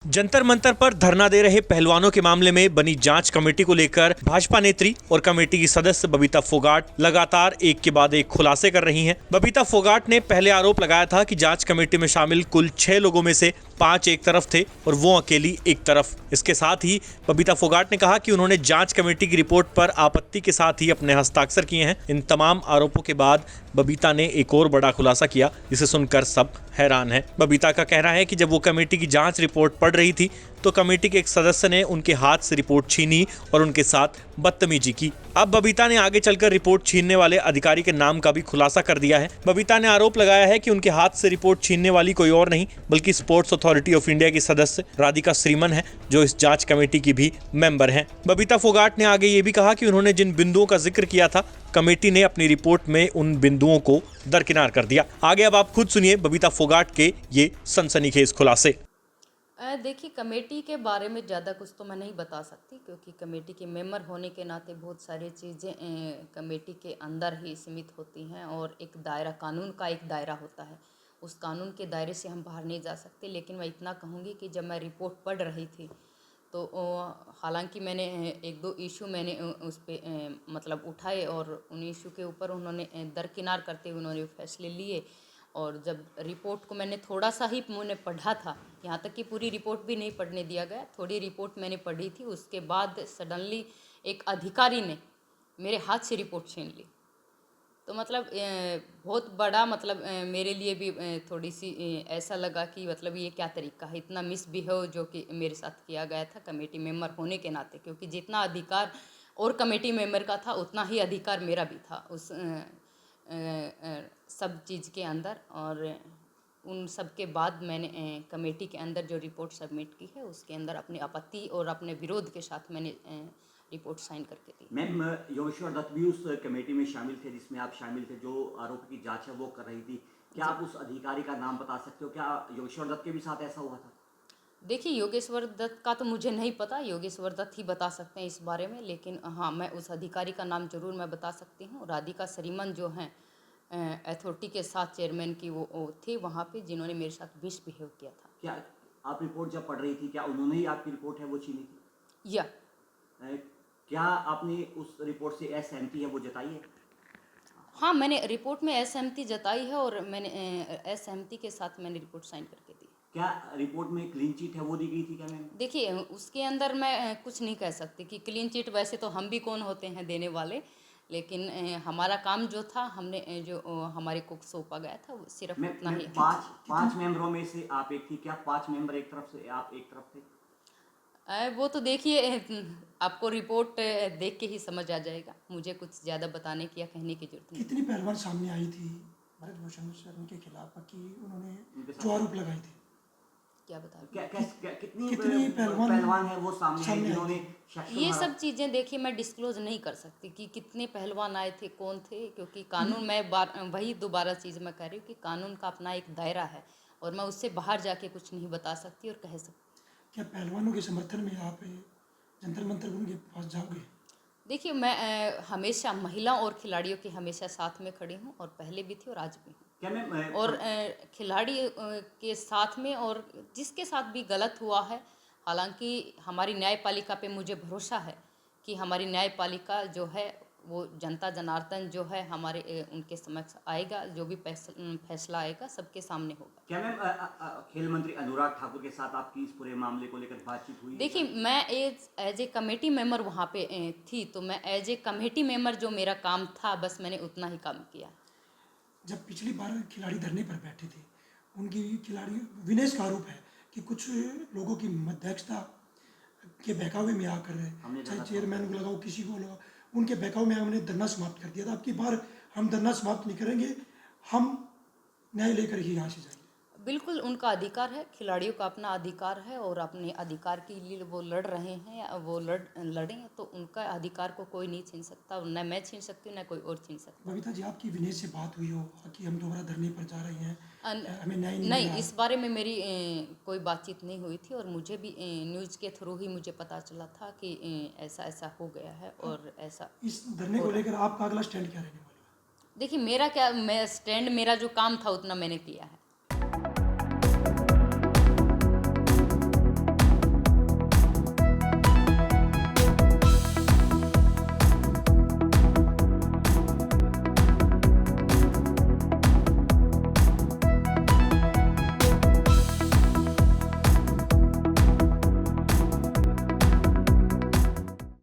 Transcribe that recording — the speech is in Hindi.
जंतर मंतर पर धरना दे रहे पहलवानों के मामले में बनी जांच कमेटी को लेकर भाजपा नेत्री और कमेटी की सदस्य बबीता फोगाट लगातार एक के बाद एक खुलासे कर रही हैं। बबीता फोगाट ने पहले आरोप लगाया था कि जांच कमेटी में शामिल कुल 6 लोगों में से 5 एक तरफ थे और वो अकेली एक तरफ। इसके साथ ही बबीता फोगाट ने कहा कि उन्होंने जांच कमेटी की रिपोर्ट पर आपत्ति के साथ ही अपने हस्ताक्षर किए हैं। इन तमाम आरोपों के बाद बबीता ने एक और बड़ा खुलासा किया, जिसे सुनकर सब हैरान हैं। बबीता का कहना है कि जब वो कमेटी की जांच रिपोर्ट पढ़ रही थी तो कमेटी के एक सदस्य ने उनके हाथ से रिपोर्ट छीनी और उनके साथ बदतमीजी की। अब बबीता ने आगे चलकर रिपोर्ट छीनने वाले अधिकारी के नाम का भी खुलासा कर दिया है। बबीता ने आरोप लगाया है कि उनके हाथ से रिपोर्ट छीनने वाली कोई और नहीं बल्कि स्पोर्ट्स अथॉरिटी ऑफ इंडिया की सदस्य राधिका श्रीमन है, जो इस जांच कमेटी की भी मेंबर हैं। बबीता फोगाट ने आगे ये भी कहा कि उन्होंने जिन बिंदुओं का जिक्र किया था, कमेटी ने अपनी रिपोर्ट में उन बिंदुओं को दरकिनार कर दिया। आगे अब आप खुद सुनिए बबीता फोगाट के ये सनसनीखेज खुलासे। देखिए, कमेटी के बारे में ज़्यादा कुछ तो मैं नहीं बता सकती, क्योंकि कमेटी के मेंबर होने के नाते बहुत सारी चीज़ें कमेटी के अंदर ही सीमित होती हैं और एक दायरा, कानून का एक दायरा होता है, उस कानून के दायरे से हम बाहर नहीं जा सकते। लेकिन मैं इतना कहूँगी कि जब मैं रिपोर्ट पढ़ रही थी तो हालांकि मैंने एक दो इशू मैंने उस पर मतलब उठाए और उन इशू के ऊपर उन्होंने दरकिनार करते हुए उन्होंने फैसले लिए। और जब रिपोर्ट को मैंने थोड़ा सा ही मैंने पढ़ा था, यहाँ तक कि पूरी रिपोर्ट भी नहीं पढ़ने दिया गया, थोड़ी रिपोर्ट मैंने पढ़ी थी, उसके बाद सडनली एक अधिकारी ने मेरे हाथ से रिपोर्ट छीन ली। तो मतलब बहुत बड़ा, मतलब मेरे लिए भी थोड़ी सी ऐसा लगा कि मतलब ये क्या तरीका है, इतना मिसबिहेव जो कि मेरे साथ किया गया था कमेटी मेंबर होने के नाते, क्योंकि जितना अधिकार और कमेटी मेंबर का था उतना ही अधिकार मेरा भी था उस सब चीज़ के अंदर। और उन सब के बाद मैंने कमेटी के अंदर जो रिपोर्ट सबमिट की है उसके अंदर अपनी आपत्ति और अपने विरोध के साथ मैंने रिपोर्ट साइन करके दी। मैम, योगेश्वर दत्त भी उस कमेटी में शामिल थे जिसमें आप शामिल थे, जो आरोप की जांच है वो कर रही थी। क्या आप उस अधिकारी का नाम बता सकते हो? क्या योगेश्वर दत्त के भी साथ ऐसा हुआ था? देखिए, योगेश्वर दत्त का तो मुझे नहीं पता, योगेश्वर दत्त ही बता सकते हैं इस बारे में। लेकिन हाँ, मैं उस अधिकारी का नाम जरूर मैं बता सकती हूँ। राधिका श्रीमन जो हैं अथॉरिटी के साथ चेयरमैन की वो थी वहाँ पे, जिन्होंने मेरे साथ मिसबिहेव किया था। क्या आप रिपोर्ट जब पढ़ रही थी, क्या उन्होंने ही आपकी रिपोर्ट है वो छीनी थी? या क्या आपने उस रिपोर्ट से असहमति है वो जताई है? हाँ, मैंने रिपोर्ट में असहमति जताई है और मैंने असहमति के साथ मैंने रिपोर्ट साइन करके दी। क्या रिपोर्ट में क्लीन चिट है वो दी गई थी क्या मैम? देखिए, उसके अंदर मैं कुछ नहीं कह सकती कि क्लीन चिट, वैसे तो हम भी कौन होते हैं देने वाले, लेकिन हमारा काम जो था, हमने जो हमारे को सौंपा गया था वो सिर्फ उतना ही। पांच मेंबरों में से आप एक थी, क्या 5 मेंबर एक तरफ से आप एक तरफ थे? वो तो देखिए, आपको रिपोर्ट देख के ही समझ आ जाएगा, मुझे कुछ ज़्यादा बताने की या कहने की जरूरत नहीं। कितनी पहलवान सामने आई थी भरत भूषण शर्मा के खिलाफ कि उन्होंने जो आरोप लगाए थे? क्या बता कितनी पहलवान है वो सामने आए जिन्होंने ये सब चीज़ें देखिए मैं डिस्क्लोज नहीं कर सकती कि कितने पहलवान आए थे, कौन थे, क्योंकि कानून, मैं वही दोबारा चीज़ मैं कह रही हूँ कि कानून का अपना एक दायरा है और मैं उससे बाहर जाके कुछ नहीं बता सकती और कह सकती। क्या पहलवानों के समर्थन में आप जंतर मंतर उनके पास जाओगे? देखिए, मैं हमेशा महिलाओं और खिलाड़ियों के हमेशा साथ में खड़ी हूँ और पहले भी थी और आज भी हूँ। क्या मैम? और खिलाड़ी के साथ में, और जिसके साथ भी गलत हुआ है, हालांकि हमारी न्यायपालिका पे मुझे भरोसा है कि हमारी न्यायपालिका जो है वो जनता जनार्दन जो है हमारे उनके समक्ष आएगा, जो भी फैसला आएगा सबके सामने होगा। क्या मैम खेल मंत्री अनुराग ठाकुर के साथ आपकी इस पूरे मामले को लेकर बातचीत हुई? देखिए, मैं एज ए कमेटी मेंबर वहाँ पे थी, तो मैं एज ए कमेटी मेंबर जो मेरा काम था बस मैंने उतना ही काम किया। जब पिछली बार खिलाड़ी धरने पर बैठे थे, उनकी खिलाड़ी विनेश का आरोप है कि कुछ लोगों की मध्यस्थता के बहकावे में आकर, चाहे चेयरमैन को लगाओ किसी को लगाओ, उनके बहकाव में हमने धरना समाप्त कर दिया था। अब की बार हम धरना समाप्त नहीं करेंगे, हम न्याय लेकर ही यहाँ से जाएंगे। बिल्कुल उनका अधिकार है, खिलाड़ियों का अपना अधिकार है और अपने अधिकार के लिए वो लड़ रहे हैं, वो लड़ें, तो उनका अधिकार को कोई नहीं छीन सकता, न मैं छीन सकती हूँ न कोई और छीन सकता। बबीता जी, आपकी विनेश से बात हुई हो कि हम दोबारा धरने पर जा रहे हैं, हमें न्याय नहीं नहीं, मिला? इस बारे में मेरी कोई बातचीत नहीं हुई थी और मुझे भी न्यूज़ के थ्रू ही मुझे पता चला था कि ऐसा ऐसा हो गया है और ऐसा। इस धरने को लेकर आपका अगला स्टैंड क्या रहने वाला है? देखिए, मैं स्टैंड, मेरा जो काम था उतना मैंने किया है।